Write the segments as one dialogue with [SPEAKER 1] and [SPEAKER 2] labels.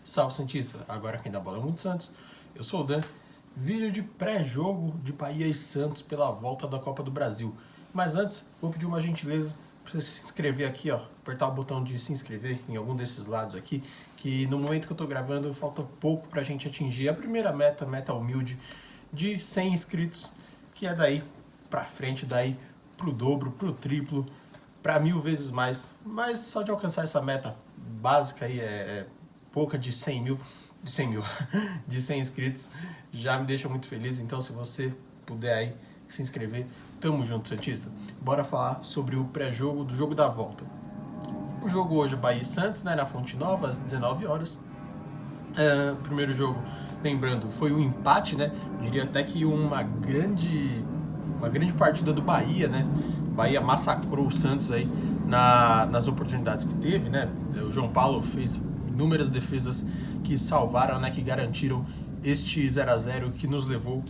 [SPEAKER 1] Salve Santista, agora quem dá bola é muito Santos. Eu sou o Dan. Vídeo de pré-jogo de Bahia e Santos pela volta da Copa do Brasil. Mas antes, vou pedir uma gentileza para você se inscrever aqui, ó, apertar o botão de se inscrever em algum desses lados aqui, que no momento que eu tô gravando falta pouco pra gente atingir a primeira meta humilde de 100 inscritos, que é daí pra frente, daí pro dobro, pro triplo, pra 1000 vezes mais. Mas só de alcançar essa meta básica aí é pouca de 100 mil, de 100 inscritos, já me deixa muito feliz. Então, se você puder aí se inscrever, tamo junto, Santista. Bora falar sobre o pré-jogo do jogo da volta. O jogo hoje é Bahia e Santos, né, na Fonte Nova, às 19 horas. O primeiro jogo, lembrando, foi um empate, né? Diria até que uma grande partida do Bahia, né? O Bahia massacrou o Santos aí nas oportunidades que teve, né? O João Paulo fez inúmeras defesas que salvaram, né? Que garantiram este 0-0 que nos levou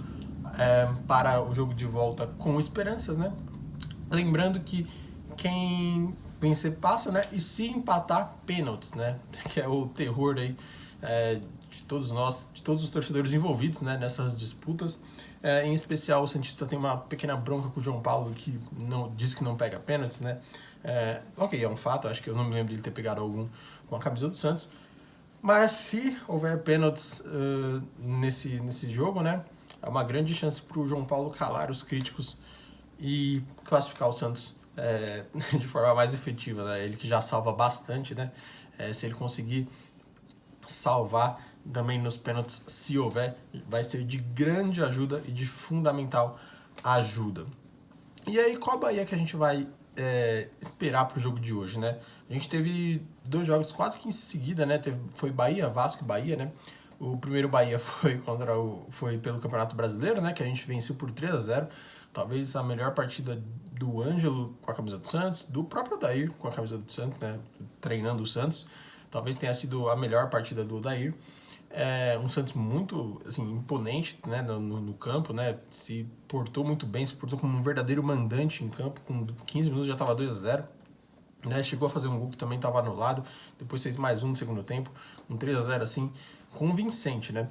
[SPEAKER 1] para o jogo de volta com esperanças, né? Lembrando que quem vencer passa, né? E se empatar, pênaltis, né? Que é o terror aí de todos nós, de todos os torcedores envolvidos, né? Nessas disputas. Em especial, o Santista tem uma pequena bronca com o João Paulo, que diz que não pega pênaltis, né? Ok, é um fato, acho que eu não me lembro de ele ter pegado algum com a camisa do Santos. Mas se houver pênaltis nesse jogo, né? É uma grande chance para o João Paulo calar os críticos e classificar o Santos de forma mais efetiva, né? Ele que já salva bastante, né? Se ele conseguir salvar também nos pênaltis, se houver, vai ser de grande ajuda e de fundamental ajuda. E aí, qual Bahia que a gente vai esperar para o jogo de hoje, né? A gente teve dois jogos quase que em seguida, né? Foi Bahia, Vasco e Bahia, né? O primeiro Bahia foi pelo Campeonato Brasileiro, né? Que a gente venceu por 3-0. Talvez a melhor partida do Ângelo com a camisa do Santos, do próprio Odair com a camisa do Santos, né? Treinando o Santos. Talvez tenha sido a melhor partida do Odair. Um Santos muito assim, imponente, né, no campo, né? Se portou muito bem, se portou como um verdadeiro mandante em campo. Com 15 minutos já estava 2-0. Né? Chegou a fazer um gol que também estava anulado. Depois fez mais um no segundo tempo. Um 3-0 assim, convincente, né?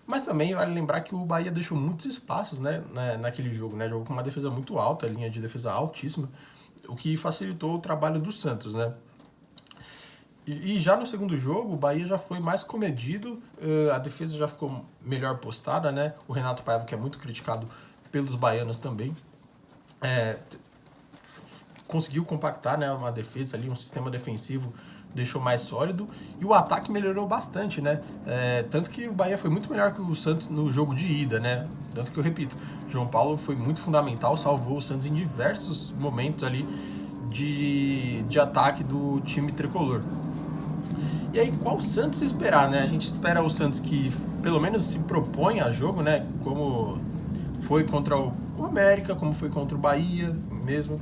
[SPEAKER 1] Mas também vale lembrar que o Bahia deixou muitos espaços, né, naquele jogo, né? Jogou com uma defesa muito alta, linha de defesa altíssima, o que facilitou o trabalho do Santos, né? E já no segundo jogo, o Bahia já foi mais comedido, a defesa já ficou melhor postada, né? O Renato Paiva, que é muito criticado pelos baianos também, conseguiu compactar, né, uma defesa ali, um sistema defensivo deixou mais sólido, e o ataque melhorou bastante, né? Tanto que o Bahia foi muito melhor que o Santos no jogo de ida, né? Tanto que eu repito, João Paulo foi muito fundamental, salvou o Santos em diversos momentos ali de ataque do time tricolor. E aí, qual Santos esperar, né? A gente espera o Santos que pelo menos se propõe a jogo, né? Como foi contra o América, como foi contra o Bahia mesmo.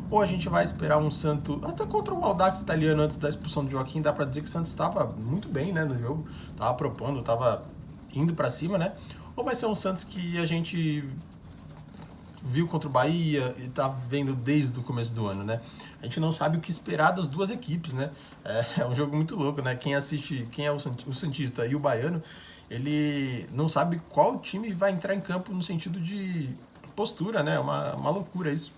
[SPEAKER 1] Ou a gente vai esperar um Santos, até contra o Audax italiano antes da expulsão do Joaquim, dá pra dizer que o Santos estava muito bem, né, no jogo, tava propondo, tava indo pra cima, né? Ou vai ser um Santos que a gente viu contra o Bahia e tá vendo desde o começo do ano, né? A gente não sabe o que esperar das duas equipes, né? É um jogo muito louco, né? Quem assiste, quem é o Santista e o Baiano, ele não sabe qual time vai entrar em campo no sentido de postura, né? Uma loucura isso.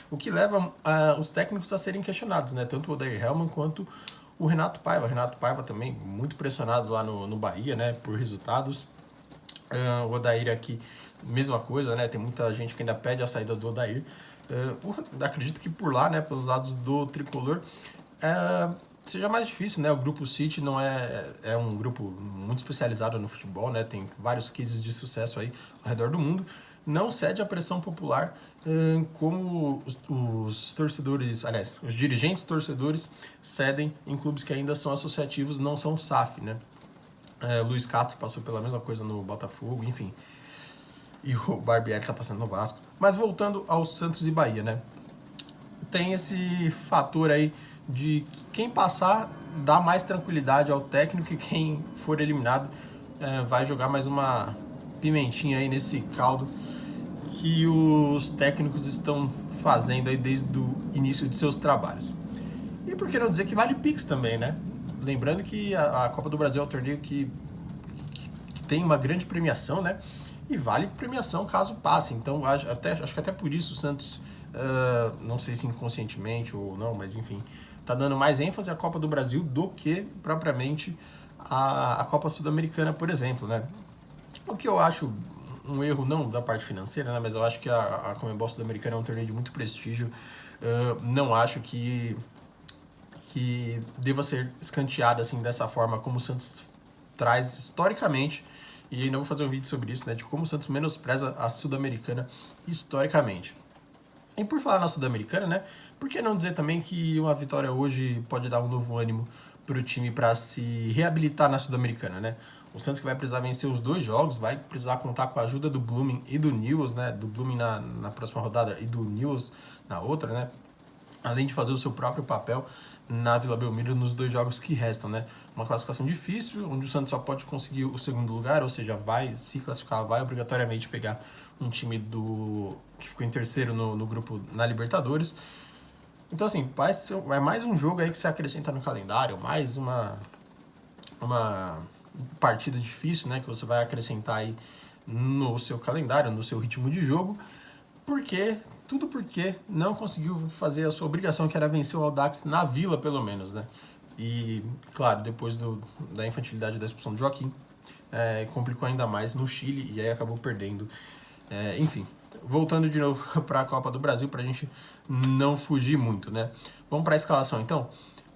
[SPEAKER 1] O que leva os técnicos a serem questionados, né? Tanto o Odair Hellmann quanto o Renato Paiva. O Renato Paiva também muito pressionado lá no Bahia, né? Por resultados. O Odair aqui, mesma coisa, né? Tem muita gente que ainda pede a saída do Odair. Acredito que por lá, né? Pelos lados do tricolor, seja mais difícil, né? O Grupo City não é um grupo muito especializado no futebol, né? Tem vários cases de sucesso aí ao redor do mundo. Não cede à pressão popular como os torcedores, aliás, os dirigentes torcedores cedem em clubes que ainda são associativos, não são SAF, né? Luiz Castro passou pela mesma coisa no Botafogo, enfim. E o Barbieri tá passando no Vasco. Mas voltando aos Santos e Bahia, né? Tem esse fator aí de quem passar dá mais tranquilidade ao técnico e quem for eliminado vai jogar mais uma pimentinha aí nesse caldo que os técnicos estão fazendo aí desde o início de seus trabalhos. E por que não dizer que vale Pix também, né? lembrando que a Copa do Brasil é um torneio que tem uma grande premiação, né? E vale premiação caso passe. Então acho que até por isso o Santos, não sei se inconscientemente ou não, mas enfim, tá dando mais ênfase à Copa do Brasil do que propriamente a Copa Sul-Americana, por exemplo, né? O que eu acho um erro não da parte financeira, né? Mas eu acho que a Conmebol Sul-Americana é um torneio de muito prestígio. Não acho que deva ser escanteada assim dessa forma como o Santos traz historicamente, e ainda vou fazer um vídeo sobre isso, né, de como o Santos menospreza a Sul-Americana historicamente. E por falar na Sul-Americana, né, por que não dizer também que uma vitória hoje pode dar um novo ânimo para o time para se reabilitar na Sul-Americana, né? O Santos que vai precisar vencer os 2 jogos, vai precisar contar com a ajuda do Blooming e do Newell's, né, do Blooming na próxima rodada e do Newell's na outra, né? Além de fazer o seu próprio papel na Vila Belmiro nos 2 jogos que restam, né? Uma classificação difícil, onde o Santos só pode conseguir o 2º lugar, ou seja, vai se classificar, vai obrigatoriamente pegar um time que ficou em terceiro no grupo na Libertadores. Então, assim, é mais um jogo aí que se acrescenta no calendário, mais uma partida difícil, né? Que você vai acrescentar aí no seu calendário, no seu ritmo de jogo, tudo porque não conseguiu fazer a sua obrigação, que era vencer o Audax na Vila, pelo menos, né? E, claro, depois da infantilidade da expulsão do Joaquim, complicou ainda mais no Chile e aí acabou perdendo. Enfim, voltando de novo para a Copa do Brasil, para a gente não fugir muito, né? Vamos para a escalação, então.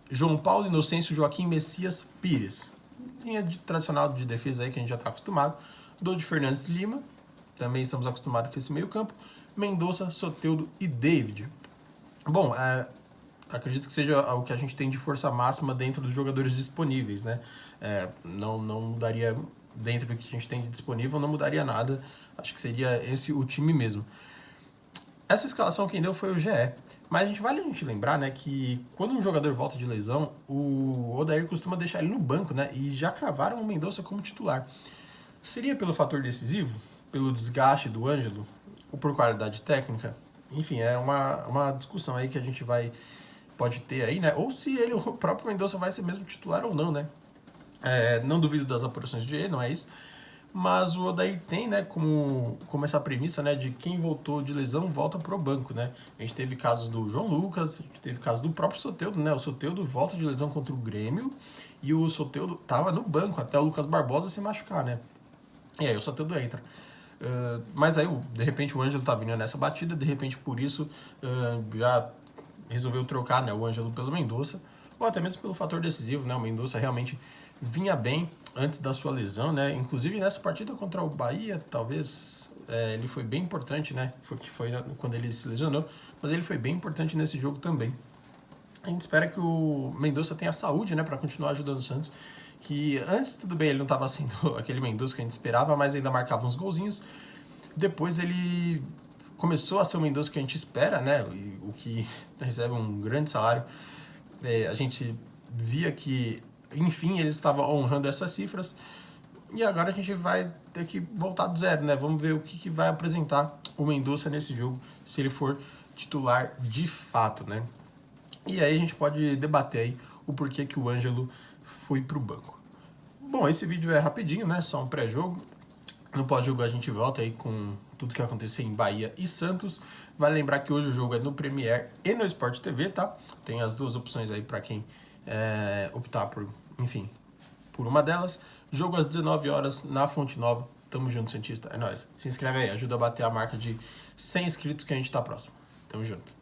[SPEAKER 1] João Paulo, Inocêncio, Joaquim, Messias, Pires. Linha tradicional de defesa aí que a gente já está acostumado. Dodi Fernandes, Lima. Também estamos acostumados com esse meio campo. Mendonça, Soteldo e David. Bom, acredito que seja o que a gente tem de força máxima dentro dos jogadores disponíveis, né? Não mudaria, dentro do que a gente tem de disponível, não mudaria nada. Acho que seria esse o time mesmo. Essa escalação quem deu foi o GE. Mas vale a gente lembrar, né, que quando um jogador volta de lesão, o Odair costuma deixar ele no banco, né? E já cravaram o Mendonça como titular. Seria pelo fator decisivo? Pelo desgaste do Ângelo? Ou por qualidade técnica? Enfim, é uma discussão aí que a gente pode ter aí, né? Ou se o próprio Mendonça vai ser mesmo titular ou não, né? Não duvido das apurações de ele, não é isso. Mas o Odair tem, né, como essa premissa, né, de quem voltou de lesão volta pro banco, né? A gente teve casos do João Lucas, a gente teve casos do próprio Soteldo, né? O Soteldo volta de lesão contra o Grêmio e o Soteldo tava no banco até o Lucas Barbosa se machucar, né? E aí o Soteldo entra. Mas aí, de repente, o Ângelo tá vindo nessa batida, de repente, por isso, já resolveu trocar, né, o Ângelo pelo Mendonça, ou até mesmo pelo fator decisivo, né? O Mendonça realmente vinha bem antes da sua lesão, né? Inclusive nessa partida contra o Bahia, talvez ele foi bem importante, né? Foi quando ele se lesionou, mas ele foi bem importante nesse jogo também. A gente espera que o Mendonça tenha saúde, né, para continuar ajudando o Santos. Que antes, tudo bem, ele não estava sendo aquele Mendonça que a gente esperava, mas ainda marcava uns golzinhos. Depois ele começou a ser o Mendonça que a gente espera, né? O que recebe um grande salário. A gente via que, enfim, ele estava honrando essas cifras. E agora a gente vai ter que voltar do zero, né? Vamos ver o que vai apresentar o Mendonça nesse jogo, se ele for titular de fato, né? E aí a gente pode debater aí o porquê que o Ângelo foi pro banco. Bom, esse vídeo é rapidinho, né? Só um pré-jogo. No pós-jogo a gente volta aí com tudo que acontecer em Bahia e Santos. Vale lembrar que hoje o jogo é no Premier e no Sport TV, tá? Tem as 2 opções aí para quem optar por, enfim, por uma delas. Jogo às 19 horas na Fonte Nova. Tamo junto, Santista. É nóis. Se inscreve aí, ajuda a bater a marca de 100 inscritos que a gente tá próximo. Tamo junto.